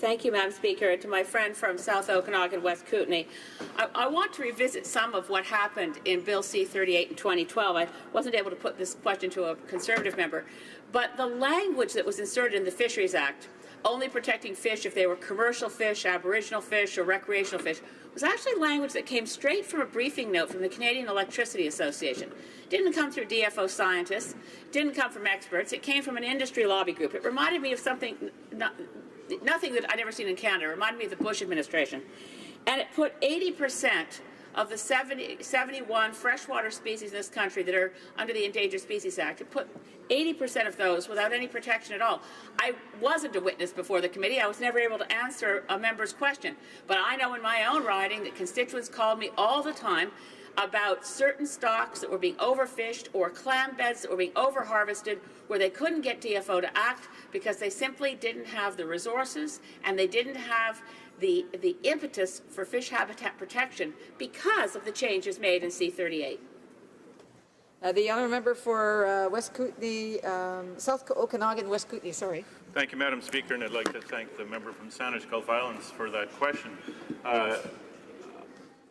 Thank you, Madam Speaker. To my friend from South Okanagan, West Kootenay, I want to revisit some of what happened in Bill C-38 in 2012. I wasn't able to put this question to a Conservative member, but the language that was inserted in the Fisheries Act, only protecting fish if they were commercial fish, aboriginal fish, or recreational fish, was actually language that came straight from a briefing note from the Canadian Electricity Association. It didn't come through DFO scientists, it didn't come from experts, it came from an industry lobby group. It reminded me of something, nothing that I'd ever seen in Canada. It reminded me of the Bush administration. And it put 80% of the 71 freshwater species in this country that are under the Endangered Species Act, it put 80% of those without any protection at all. I wasn't a witness before the committee. I was never able to answer a member's question. But I know in my own riding that constituents called me all the time about certain stocks that were being overfished or clam beds that were being overharvested where they couldn't get DFO to act because they simply didn't have the resources and they didn't have the impetus for fish habitat protection because of the changes made in C-38. The honourable member for West Kootenay, South Okanagan, West Kootenay, sorry. Thank you, Madam Speaker, and I'd like to thank the member from Saanich Gulf Islands for that question.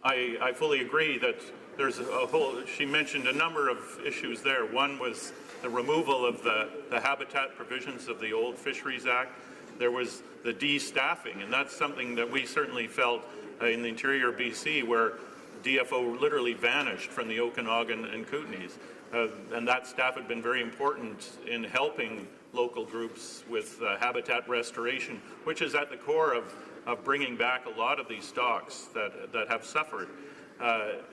I fully agree that there's a whole, she mentioned a number of issues there. One was the removal of the habitat provisions of the old Fisheries Act. There was the de-staffing, and that's something that we certainly felt in the interior of BC, where DFO literally vanished from the Okanagan and Kootenays. And that staff had been very important in helping local groups with habitat restoration, which is at the core of bringing back a lot of these stocks that have suffered.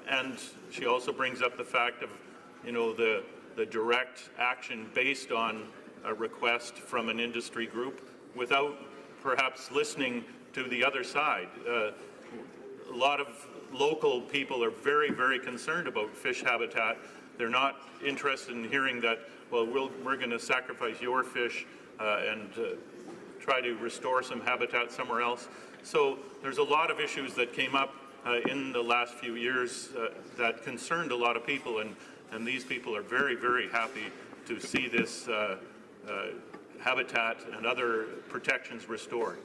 And she also brings up the fact of, you know, the direct action based on a request from an industry group without perhaps listening to the other side. A lot of local people are very, very concerned about fish habitat. They're not interested in hearing that, well, we're going to sacrifice your fish and try to restore some habitat somewhere else. So there's a lot of issues that came up in the last few years that concerned a lot of people, and these people are very, very happy to see this habitat and other protections restored.